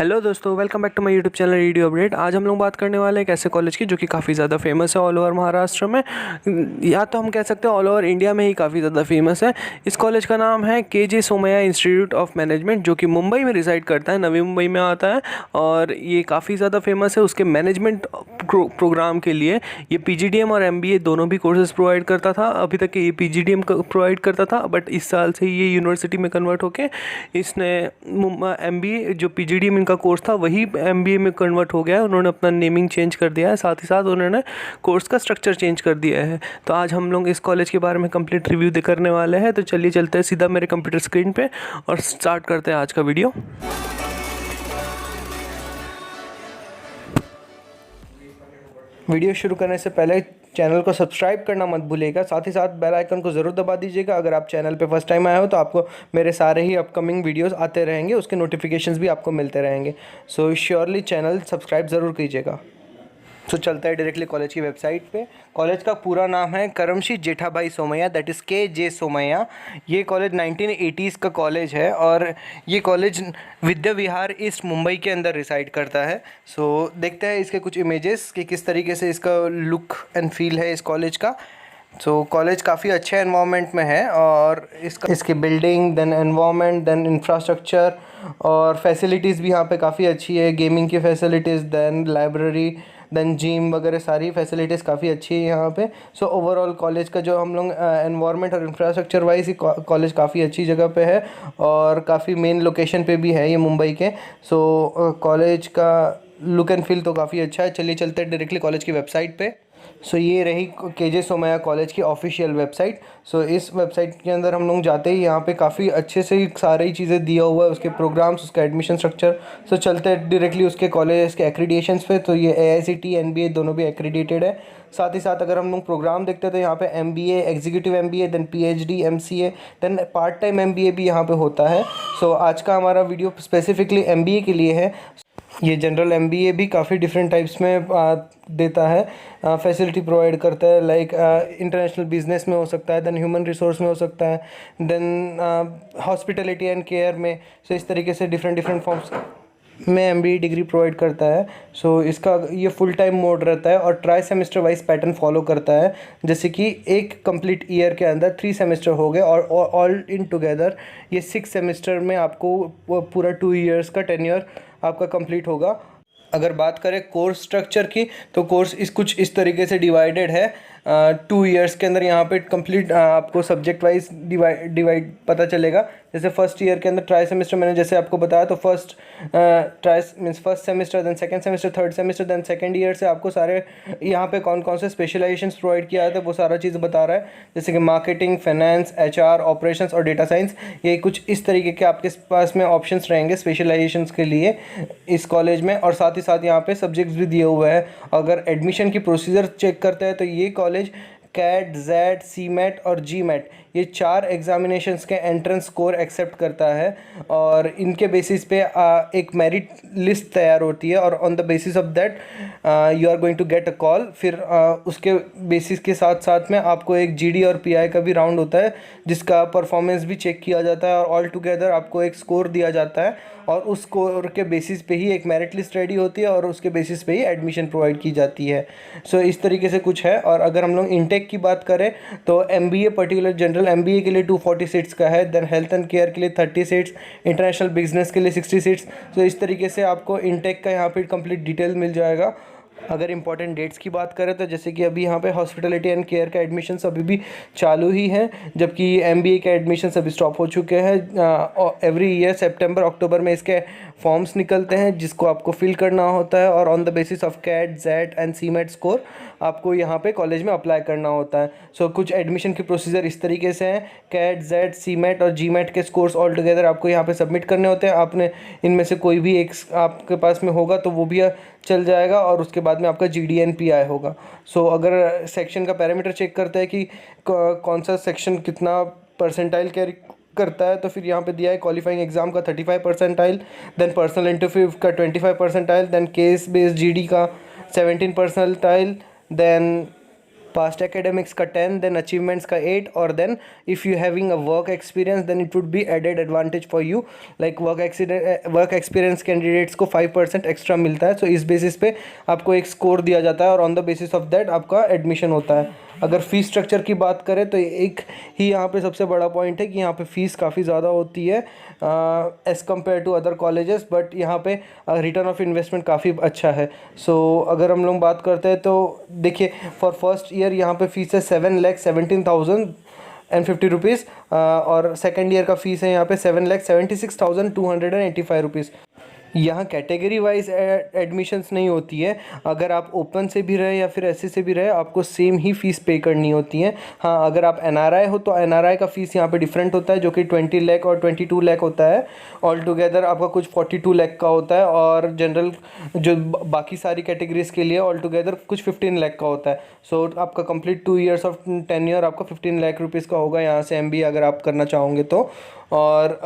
Hello दोस्तों, welcome back to my YouTube channel Edu Update. आज हम लोग बात करने वाले हैं एक ऐसे कॉलेज की जो कि काफ़ी ज़्यादा फेमस है ऑल ओवर महाराष्ट्र में, या तो हम कह सकते हैं ऑल ओवर इंडिया में ही काफ़ी ज़्यादा फेमस है। इस कॉलेज का नाम है के सोमैया इंस्टीट्यूट ऑफ मैनेजमेंट, जो कि मुंबई में रिसाइड करता है, नवी मुंबई में आता है। और ये काफ़ी ज़्यादा फेमस है उसके मैनेजमेंट प्रोग्राम के लिए। ये पीजीडीएम और एमबीए दोनों भी कोर्सेज प्रोवाइड करता था। अभी तक ये पीजीडीएम प्रोवाइड करता था, बट इस साल से ये यूनिवर्सिटी में कन्वर्ट होके इसने एमबीए जो पीजीडीएम इनका कोर्स था वही एमबीए में कन्वर्ट हो गया है। उन्होंने अपना नेमिंग चेंज कर दिया है, साथ ही साथ उन्होंने कोर्स का स्ट्रक्चर चेंज कर दिया है। तो आज हम लोग इस कॉलेज के बारे में कंप्लीट रिव्यू करने वाले हैं। तो चलिए चलते हैं सीधा मेरे कंप्यूटर स्क्रीन पे और स्टार्ट करते हैं आज का वीडियो। वीडियो शुरू करने से पहले चैनल को सब्सक्राइब करना मत भूलिएगा, साथ ही साथ बेल आइकन को ज़रूर दबा दीजिएगा। अगर आप चैनल पे फर्स्ट टाइम आए हो तो आपको मेरे सारे ही अपकमिंग वीडियोस आते रहेंगे, उसके नोटिफिकेशंस भी आपको मिलते रहेंगे। सो श्योरली चैनल सब्सक्राइब ज़रूर कीजिएगा। तो चलता है डायरेक्टली कॉलेज की वेबसाइट पे। कॉलेज का पूरा नाम है करमशी जेठाभाई सोमैया, दैट इज़ के सोमैया। ये कॉलेज 1980s का कॉलेज है और ये कॉलेज विद्या विहार ईस्ट मुंबई के अंदर रिसाइड करता है। सो देखते हैं इसके कुछ इमेजेस कि किस तरीके से इसका लुक एंड फील है इस कॉलेज का। सो कॉलेज काफ़ी अच्छे एनवायरनमेंट में है और इसकी building, then environment, then infrastructure और फैसिलिटीज़ भी यहाँ पे काफ़ी अच्छी है। गेमिंग की facilities, then library, then gym वगैरह सारी फैसिलिटीज़ काफ़ी अच्छी है यहाँ पे। सो ओवरऑल कॉलेज का जो हम लोग एनवायरनमेंट और इंफ्रास्ट्रक्चर वाइज ही कॉलेज काफ़ी अच्छी जगह पे है और काफ़ी मेन लोकेशन पे भी है ये मुंबई के। सो कॉलेज का लुक एंड फील तो काफ़ी अच्छा है। चलिए चलते हैं डायरेक्टली कॉलेज की वेबसाइट पे। सो ये रही के सोमैया कॉलेज की ऑफिशियल वेबसाइट। सो इस वेबसाइट के अंदर हम लोग जाते ही यहाँ पे काफ़ी अच्छे से सारी चीज़ें दिया हुआ है, उसके प्रोग्राम्स, उसका एडमिशन स्ट्रक्चर। सो चलते हैं डायरेक्टली उसके कॉलेज के एक्रीडिएशंस पे। तो ये AICTE NBA दोनों भी एक्रीडिएटेड है। साथ ही साथ अगर हम लोग प्रोग्राम देखते हैं तो यहाँ पे MBA, executive MBA, then PhD, MCA, then part time MBA भी यहाँ पे होता है। सो आज का हमारा वीडियो स्पेसिफिकली MBA के लिए है। ये जनरल MBA भी काफ़ी डिफरेंट टाइप्स में देता है, फैसिलिटी प्रोवाइड करता है। लाइक इंटरनेशनल बिजनेस में हो सकता है, देन ह्यूमन रिसोर्स में हो सकता है, देन हॉस्पिटलिटी एंड केयर में। सो इस तरीके से डिफरेंट फॉर्म्स में MBA डिग्री प्रोवाइड करता है। सो इसका ये फुल टाइम मोड रहता है और try semester wise pattern follow करता है। जैसे कि एक कंप्लीट ईयर के अंदर 3 सेमेस्टर हो गए और ऑल इन टुगेदर ये 6 सेमेस्टर में आपको पूरा 2 ईयर्स का टेन्योर आपका कंप्लीट होगा। अगर बात करें कोर्स स्ट्रक्चर की तो कोर्स कुछ इस तरीके से डिवाइडेड है। 2 ईयर्स के अंदर यहाँ पे कंप्लीट आपको सब्जेक्ट वाइज डिवाइड पता चलेगा। जैसे फर्स्ट ईयर के अंदर ट्राई सेमेस्टर मैंने जैसे आपको बताया, तो first tri means first semester, then second semester, third semester, then second year से आपको सारे यहाँ पे कौन कौन से स्पेशलाइजेशंस प्रोवाइड किया जाता है वो सारा चीज़ बता रहा है। जैसे कि मार्केटिंग, फाइनेंस, HR, ऑपरेशंस और डेटा साइंस, ये कुछ इस तरीके के आपके पास में ऑप्शंस रहेंगे स्पेशलाइजेशंस के लिए इस कॉलेज में। और साथ ही साथ यहाँ पे सब्जेक्ट्स भी दिए हुए हैं। अगर एडमिशन की प्रोसीजर चेक करते हैं तो ये कॉलेज कैट, जेड, CMAT और GMAT, ये 4 एग्जामिनेशंस के एंट्रेंस स्कोर एक्सेप्ट करता है और इनके बेसिस पे एक मेरिट लिस्ट तैयार होती है और on the basis of that you are going to get a call. फिर उसके बेसिस के साथ साथ में आपको एक GD और PI का भी राउंड होता है जिसका परफॉर्मेंस भी चेक किया जाता है और ऑल टुगेदर आपको एक स्कोर दिया जाता है और उस स्कोर के बेसिस पे ही एक मेरिट लिस्ट रेडी होती है और उसके बेसिस पे ही एडमिशन प्रोवाइड की जाती है। सो इस तरीके से कुछ है। और अगर हम लोग इंटेक की बात करें तो MBA पर्टिकुलर जनरल MBA के लिए 240 सीट्स का है, देन हेल्थ एंड केयर के लिए 30 सीट्स, इंटरनेशनल बिजनेस के लिए 60 सीट्स। तो इस तरीके से आपको इंटेक का यहाँ पे कंप्लीट डिटेल मिल जाएगा। अगर इंपॉर्टेंट डेट्स की बात करें तो जैसे कि अभी यहाँ पे हॉस्पिटलिटी एंड केयर का एडमिशन्स अभी भी चालू ही है, जबकि MBA के एडमिशन्स अभी स्टॉप हो चुके हैं। एवरी ईयर सितंबर अक्टूबर में इसके फॉर्म्स निकलते हैं जिसको आपको फिल करना होता है और on the basis of CAT, Z and CMAT score आपको यहाँ पे कॉलेज में अप्लाई करना होता है। सो कुछ एडमिशन की प्रोसीजर इस तरीके से हैं। कैट, जेड, CMAT और GMAT के स्कोर्स ऑल टुगेदर आपको यहाँ पे सबमिट करने होते हैं। आपने इनमें से कोई भी एक आपके पास में होगा तो वो भी चल जाएगा और उसके बाद में आपका GD एंड PI होगा। सो अगर सेक्शन का पैरामीटर चेक करते हैं कि कौन सा सेक्शन कितना परसेंटाइल कैरी करता है तो फिर यहाँ पे दिया है क्वालिफाइंग एग्जाम का 35 परसेंटाइल, देन पर्सनल इंटरव्यू का 25 percentile, then case based GD का 17 परसेंटाइल, देन पास्ट एकेडमिक्स का 10, देन अचीवमेंट्स का 8, और then if you having a work experience then it would be added advantage for you, like work experience candidates को 5% extra मिलता है। सो इस basis पे आपको एक स्कोर दिया जाता है और on the basis of that आपका एडमिशन होता है। अगर फ़ीस स्ट्रक्चर की बात करें तो एक ही यहाँ पे सबसे बड़ा पॉइंट है कि यहाँ पे फ़ीस काफ़ी ज़्यादा होती है as compare to other colleges, but यहाँ पे रिटर्न ऑफ इन्वेस्टमेंट काफ़ी अच्छा है। सो अगर हम लोग बात करते हैं तो देखिए, फॉर फर्स्ट ईयर यहाँ पे फ़ीस है 7,17,050 रुपीज़, और सेकेंड ईयर का फ़ीस है यहाँ पे 7,76,285 रुपीज़। यहाँ कैटेगरी वाइज एडमिशन्स नहीं होती है। अगर आप ओपन से भी रहे या फिर एससी से भी रहे, आपको सेम ही फ़ीस पे करनी होती है। हाँ, अगर आप एनआरआई हो तो एनआरआई का फ़ीस यहाँ पे डिफरेंट होता है, जो कि 20 लाख और 22 लाख होता है। ऑल टुगेदर आपका कुछ 42 लाख का होता है, और जनरल जो बाकी सारी कैटेगरीज़ के लिए ऑल टुगेदर कुछ 15 लाख का होता है। सो आपका कंप्लीट 2 ईयर्स ऑफ टेन्योर आपका 15 लाख रुपीज़ का होगा यहाँ से एमबीए अगर आप करना चाहोगे तो। और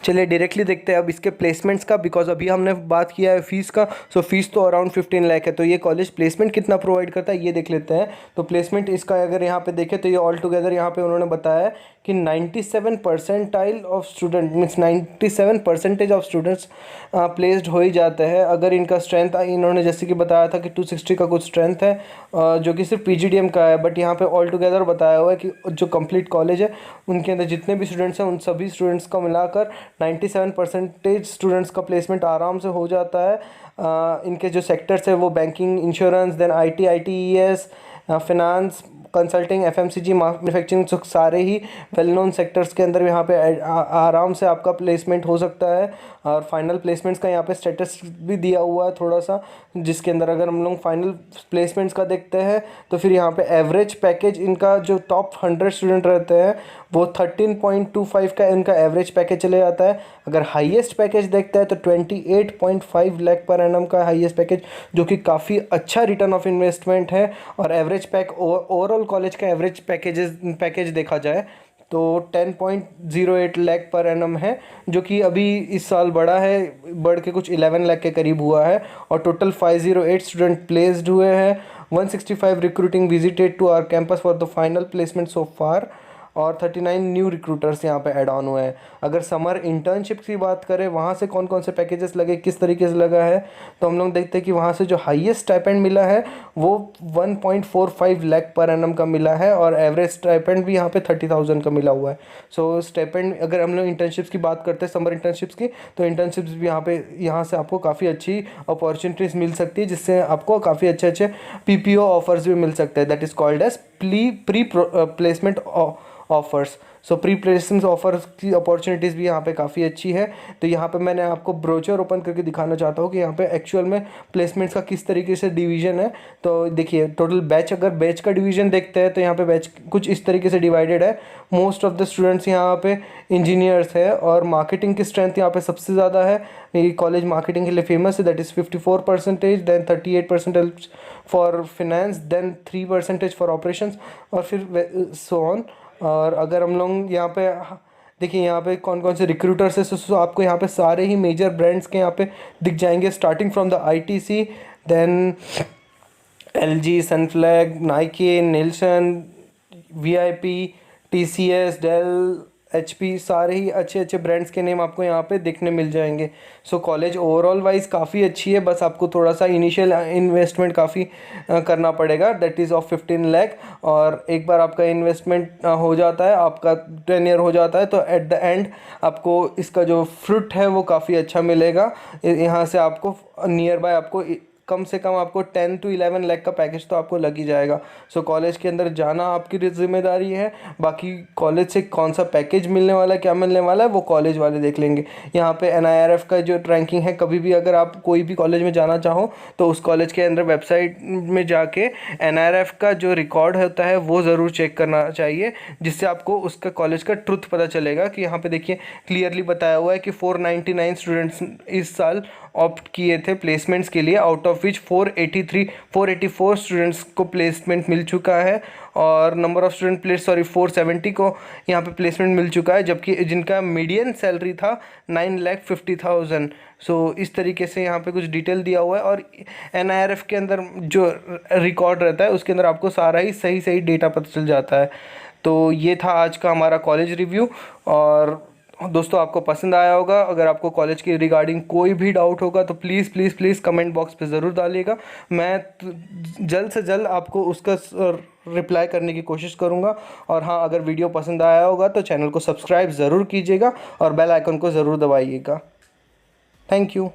चलिए डायरेक्टली देखते हैं अब इसके प्लेसमेंट्स का, बिकॉज अभी हमने बात किया है फ़ीस का। सो फीस तो अराउंड 15 लाख है, तो ये कॉलेज प्लेसमेंट कितना प्रोवाइड करता है ये देख लेते हैं। तो प्लेसमेंट इसका अगर यहाँ पे देखें तो ये ऑल टुगेदर यहाँ पे उन्होंने बताया कि 97 percentile of student means 97% of students placed हो ही जाते हैं। अगर इनका स्ट्रेंथ इन्होंने जैसे कि बताया था कि 260 का कुछ स्ट्रेंथ है, जो कि सिर्फ पीजीडीएम का है, बट यहाँ पे ऑल टुगेदर बताया हुआ है कि जो कंप्लीट कॉलेज है उनके अंदर जितने भी स्टूडेंट्स हैं उन सभी स्टूडेंट्स का मिलाकर 97% स्टूडेंट्स का प्लेसमेंट आराम से हो जाता है। इनके जो सेक्टर्स है वो banking, insurance, then IT, ITES, finance, consulting, FMCG, manufacturing, सारे ही वेल नोन सेक्टर्स के अंदर यहाँ पे आराम से आपका प्लेसमेंट हो सकता है। और फाइनल प्लेसमेंट्स का यहाँ पे स्टेटस भी दिया हुआ है थोड़ा सा, जिसके अंदर अगर हम लोग फाइनल प्लेसमेंट्स का देखते हैं तो फिर यहाँ पे एवरेज पैकेज इनका जो टॉप 100 स्टूडेंट रहते हैं वो 13.25 का इनका एवरेज पैकेज चले जाता है। अगर हाईएस्ट पैकेज देखते हैं तो 28.5 लाख पर एनम का हाईएस्ट पैकेज, जो कि काफ़ी अच्छा रिटर्न ऑफ इन्वेस्टमेंट है। और एवरेज ओवरऑल कॉलेज का एवरेज पैकेज देखा जाए तो 10.08 लाख पर एनम है, जो कि अभी इस साल बढ़ के कुछ 11 लाख के करीब हुआ है। और टोटल 508 स्टूडेंट प्लेस्ड हुए हैं। 165 recruiting visited to our campus for the final placement so far, और 39 न्यू रिक्रूटर्स यहाँ पे ऐड ऑन हुए हैं। अगर समर इंटर्नशिप की बात करें वहाँ से कौन कौन से पैकेजेस लगे, किस तरीके से लगा है, तो हम लोग देखते हैं कि वहाँ से जो हाईएस्ट स्टाइपेंड मिला है वो 1.45 लाख पर एनम का मिला है, और एवरेज स्टाइपेंड भी यहाँ पे 30,000 का मिला हुआ है। सो स्टाइपेंड अगर हम लोग इंटर्नशिप्स की बात करते हैं, समर इंटर्नशिप्स की, तो इंटर्नशिप्स भी यहाँ से आपको काफ़ी अच्छी अपॉर्चुनिटीज़ मिल सकती है, जिससे आपको काफ़ी अच्छे अच्छे पीपीओ ऑफर्स भी मिल सकते हैं। That is called as pre placement offers. So pre placement offers की अपॉर्चुनिटीज़ भी यहाँ पे काफ़ी अच्छी है। तो यहाँ पे मैंने आपको ब्रोचर ओपन करके दिखाना चाहता हूँ कि यहाँ पे एक्चुअल में प्लेसमेंट्स का किस तरीके से डिवीजन है। तो देखिए टोटल बैच, अगर बैच का डिवीजन देखते हैं तो यहाँ पे बैच कुछ इस तरीके से डिवाइडेड है। मोस्ट ऑफ द स्टूडेंट्स यहाँ पे इंजीनियर्स है, और मार्केटिंग की स्ट्रेंथ यहाँ पे सबसे ज़्यादा है। ये कॉलेज मार्केटिंग के लिए फेमस है, that is 54%, then 38% for finance, then 3% for operations, और फिर सो ऑन। और अगर हम लोग यहाँ पे देखिए यहाँ पे कौन कौन से रिक्रूटर्स है, सो आपको यहाँ पे सारे ही मेजर ब्रांड्स के यहाँ पे दिख जाएंगे, starting from the ITC, then LG, Sunflag, Nike, Nielsen, VIP, TCS, Dell, HP, सारे ही अच्छे अच्छे ब्रांड्स के नेम आपको यहाँ पे देखने मिल जाएंगे। सो कॉलेज ओवरऑल वाइज काफ़ी अच्छी है, बस आपको थोड़ा सा इनिशियल इन्वेस्टमेंट काफ़ी करना पड़ेगा, दैट इज़ ऑफ 15 लाख। और एक बार आपका इन्वेस्टमेंट हो जाता है, आपका 10 ईयर हो जाता है, तो एट द एंड आपको इसका जो फ्रूट है वो काफ़ी अच्छा मिलेगा। यहाँ से आपको नियर बाय आपको कम से कम आपको 10 to 11 लाख का पैकेज तो आपको लग ही जाएगा। सो कॉलेज के अंदर जाना आपकी जिम्मेदारी है, बाकी कॉलेज से कौन सा पैकेज मिलने वाला है, क्या मिलने वाला है, वो कॉलेज वाले देख लेंगे। यहाँ पे NIRF का जो रैंकिंग है, कभी भी अगर आप कोई भी कॉलेज में जाना चाहो तो उस कॉलेज के अंदर वेबसाइट में जाके NIRF का जो रिकॉर्ड होता है वो ज़रूर चेक करना चाहिए, जिससे आपको उसका कॉलेज का ट्रुथ पता चलेगा। कि यहाँ पे देखिए क्लियरली बताया हुआ है कि 499 स्टूडेंट्स इस साल ऑप्ट किए थे प्लेसमेंट्स के लिए out of of which 484 students को प्लेसमेंट मिल चुका है, और नंबर ऑफ़ स्टूडेंट प्लेस 470 को यहाँ पे प्लेसमेंट मिल चुका है, जबकि जिनका मीडियन सैलरी था 9,50,000। सो इस तरीके से यहाँ पे कुछ डिटेल दिया हुआ है, और NIRF के अंदर जो रिकॉर्ड रहता है उसके अंदर आपको सारा ही सही सही डेटा पता चल जाता है। तो ये था आज का हमारा कॉलेज रिव्यू, और दोस्तों आपको पसंद आया होगा। अगर आपको कॉलेज के रिगार्डिंग कोई भी डाउट होगा तो please please please comment box पे ज़रूर डालिएगा। मैं जल्द से जल्द आपको उसका रिप्लाई करने की कोशिश करूँगा। और हाँ, अगर वीडियो पसंद आया होगा तो चैनल को सब्सक्राइब ज़रूर कीजिएगा और बेल आइकन को ज़रूर दबाइएगा। Thank you.